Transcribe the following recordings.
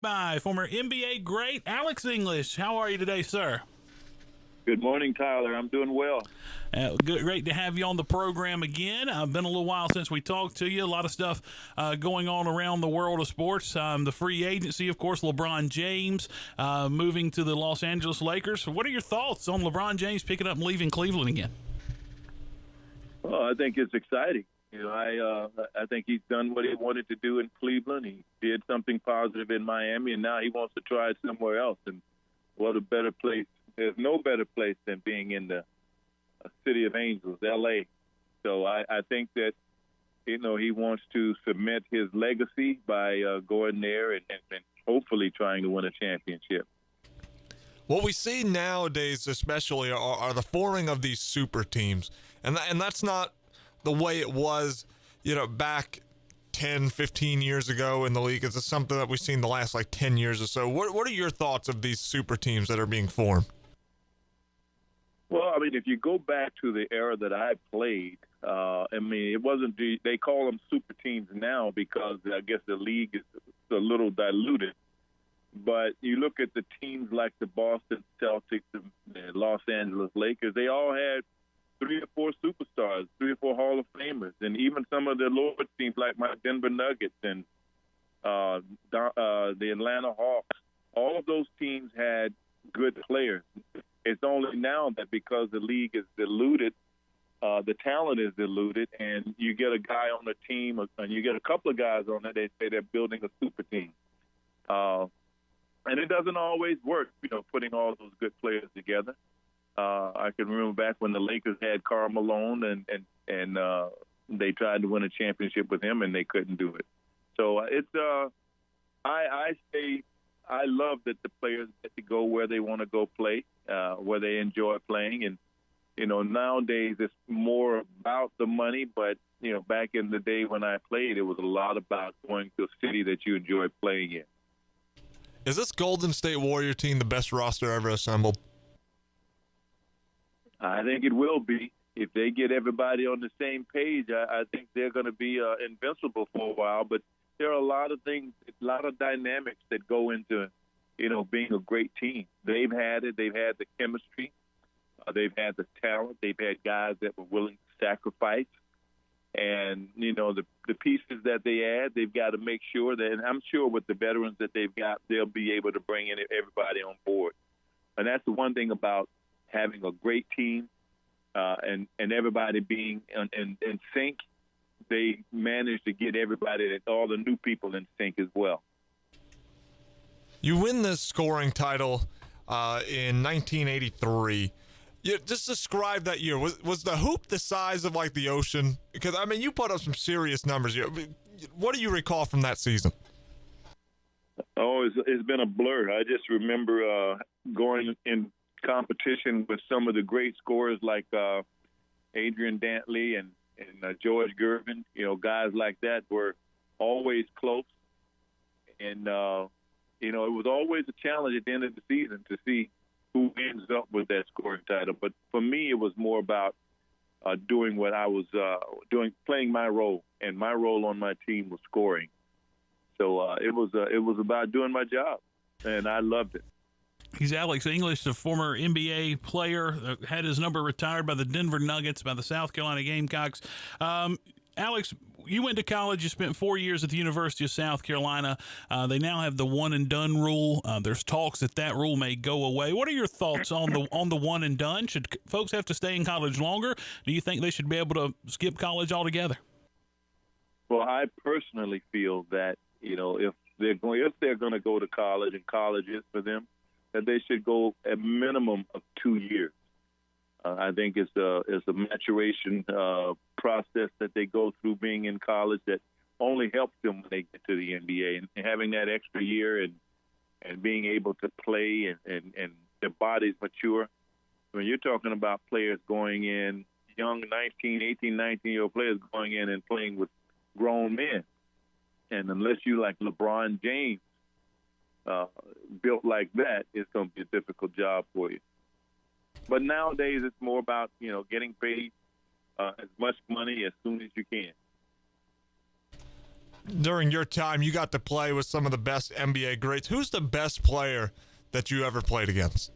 by former NBA great Alex English. How are you today, sir? Good morning, Tyler. I'm doing well. Great to have you on the program again. Been a little while since we talked to you. A lot of stuff going on around the world of sports. The free agency, of course, LeBron James moving to the Los Angeles Lakers. What are your thoughts on LeBron James picking up and leaving Cleveland again? Well, I think it's exciting. I think he's done what he wanted to do in Cleveland. He did something positive in Miami, and now he wants to try it somewhere else. And what a better place. There's no better place than being in the city of angels, L.A. So I think that, he wants to cement his legacy by going there and hopefully trying to win a championship. What we see nowadays especially are the forming of these super teams. And that's not the way it was, back 10, 15 years ago in the league. It's something that we've seen the last 10 years or so. What are your thoughts of these super teams that are being formed? Well, if you go back to the era that I played, it wasn't they call them super teams now because I guess the league is a little diluted. But you look at the teams like the Boston Celtics, the Los Angeles Lakers, they all had 3 or 4 superstars, 3 or 4 Hall of Famers, and even some of the lower teams like my Denver Nuggets and the Atlanta Hawks. All of those teams had good players. It's only now that because the league is diluted, the talent is diluted, and you get a guy on the team, and you get a couple of guys on it, they say they're building a super team. And it doesn't always work, putting all those good players together. I can remember back when the Lakers had Karl Malone, and they tried to win a championship with him, and they couldn't do it. So I say I love that the players get to go where they want to go play, where they enjoy playing. And, nowadays it's more about the money. But, back in the day when I played, it was a lot about going to a city that you enjoy playing in. Is this Golden State Warrior team the best roster ever assembled? I think it will be. If they get everybody on the same page, I think they're going to be invincible for a while. But there are a lot of things, a lot of dynamics that go into, being a great team. They've had it. They've had the chemistry. They've had the talent. They've had guys that were willing to sacrifice. And, the pieces that they add, they've got to make sure that, and I'm sure with the veterans that they've got, they'll be able to bring in everybody on board. And that's the one thing about having a great team and everybody being in sync. They managed to get everybody, all the new people in sync as well. You win this scoring title in 1983. Just describe that year. Was the hoop the size of the ocean? Because, you put up some serious numbers here. What do you recall from that season? Oh, it's been a blur. I just remember going in competition with some of the great scorers like Adrian Dantley and George Gervin. Guys like that were always close. And, it was always a challenge at the end of the season to see who ends up with that scoring title. But for me, it was more about doing what I was doing, playing my role, and my role on my team was scoring. So it was about doing my job, and I loved it. He's Alex English, the former NBA player, had his number retired by the Denver Nuggets, by the South Carolina Gamecocks. Alex, you went to college. You spent 4 years at the University of South Carolina. They now have the one and done rule. There's talks that rule may go away. What are your thoughts on the one and done? Should folks have to stay in college longer? Do you think they should be able to skip college altogether? Well, I personally feel that if they're going to go to college and college is for them, that they should go a minimum of 2 years. I think it's a maturation process that they go through being in college that only helps them when they get to the NBA. And having that extra year and being able to play and their bodies mature. When you're talking about players going in, young 19-year-old players going in and playing with grown men. And unless you like LeBron James, built like that, it's going to be a difficult job for you. But nowadays, it's more about, getting paid as much money as soon as you can. during your time, you got to play with some of the best NBA greats. Who's the best player that you ever played against?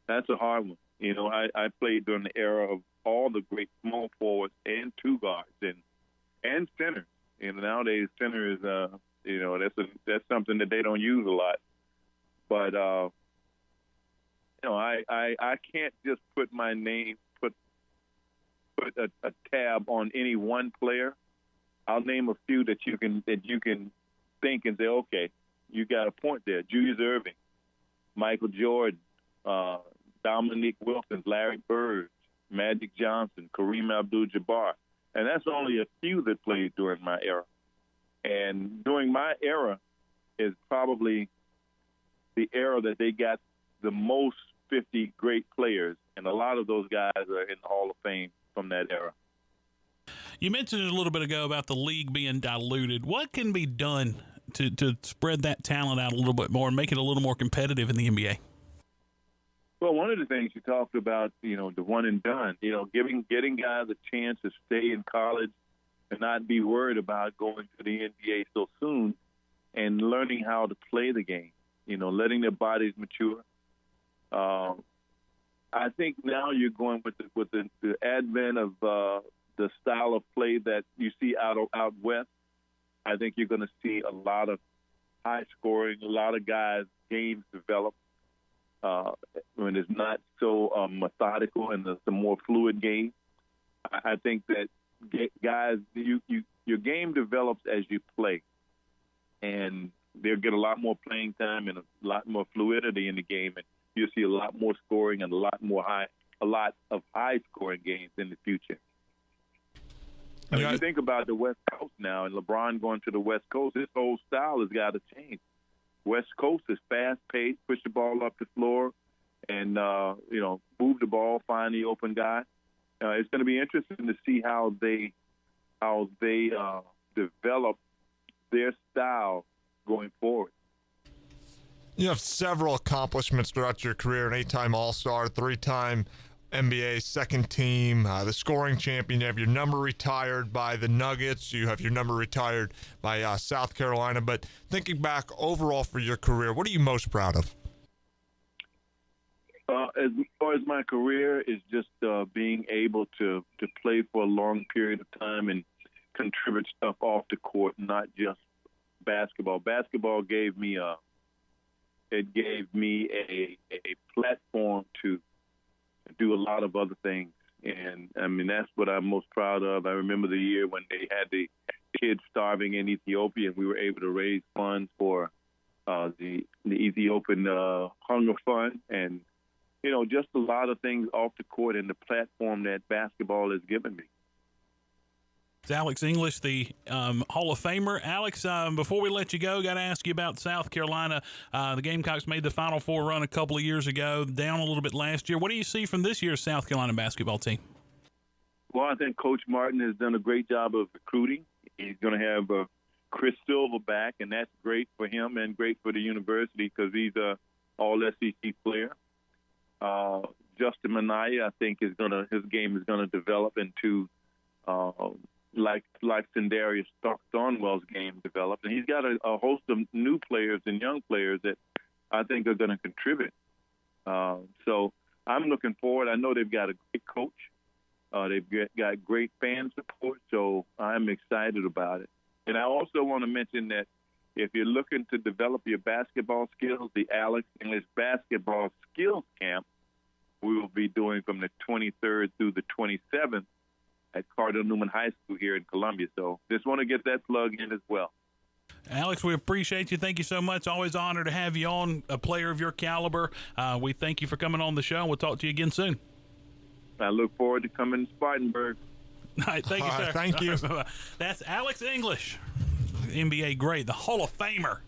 That's a hard one. You know, I played during the era of all the great small forwards and two guards and centers. You know, nowadays center is you know, that's something that they don't use a lot. But you know, I can't just put my name put a tab on any one player. I'll name a few that you can think and say, okay, you got a point there. Julius Erving, Michael Jordan, Dominique Wilkins, Larry Bird, Magic Johnson, Kareem Abdul-Jabbar. And that's only a few that played during my era. And during my era is probably the era that they got the most 50 great players. And a lot of those guys are in the Hall of Fame from that era. You mentioned it a little bit ago about the league being diluted. What can be done to spread that talent out a little bit more and make it a little more competitive in the NBA? Well, one of the things you talked about, you know, the one and done, you know, getting guys a chance to stay in college and not be worried about going to the NBA so soon and learning how to play the game, you know, letting their bodies mature. I think now you're going with the advent of the style of play that you see out west. I think you're going to see a lot of high scoring, a lot of guys, games develop. When it's not so methodical and it's a more fluid game. I think that guys, your game develops as you play, and they'll get a lot more playing time and a lot more fluidity in the game, and you'll see a lot more scoring and a lot of high scoring games in the future. I mean, you think about the West Coast now, and LeBron going to the West Coast, his whole style has got to change. West Coast is fast-paced, push the ball up the floor, and you know, move the ball, find the open guy. It's going to be interesting to see how they develop their style going forward. You have several accomplishments throughout your career: an 8-time All-Star, 3-time NBA second team, the scoring champion. You have your number retired by the Nuggets. You have your number retired by South Carolina. But thinking back overall for your career, what are you most proud of? As far as my career is just being able to play for a long period of time and contribute stuff off the court, not just basketball. Basketball gave me a platform to do a lot of other things. And, I mean, that's what I'm most proud of. I remember the year when they had the kids starving in Ethiopia, and we were able to raise funds for the Ethiopian Hunger Fund. And, you know, just a lot of things off the court and the platform that basketball has given me. It's Alex English, the Hall of Famer. Alex, before we let you go, got to ask you about South Carolina. The Gamecocks made the Final Four run a couple of years ago, down a little bit last year. What do you see from this year's South Carolina basketball team? Well, I think Coach Martin has done a great job of recruiting. He's going to have Chris Silver back, and that's great for him and great for the university because he's a all-SEC player. Justin Minaya, I think, his game is going to develop into like Sindarius Thornwell's game developed. And he's got a host of new players and young players that I think are going to contribute. So I'm looking forward. I know they've got a great coach. They've got great fan support, so I'm excited about it. And I also want to mention that if you're looking to develop your basketball skills, the Alex English Basketball Skills Camp we will be doing from the 23rd through the 27th at Cardinal Newman High School here in Columbia. So just want to get that plug in as well. Alex, we appreciate you. Thank you so much. Always an honor to have you on, a player of your caliber. We thank you for coming on the show. We'll talk to you again soon. I look forward to coming to Spartanburg. All right, thank you, sir. Thank you. That's Alex English, NBA great, the Hall of Famer.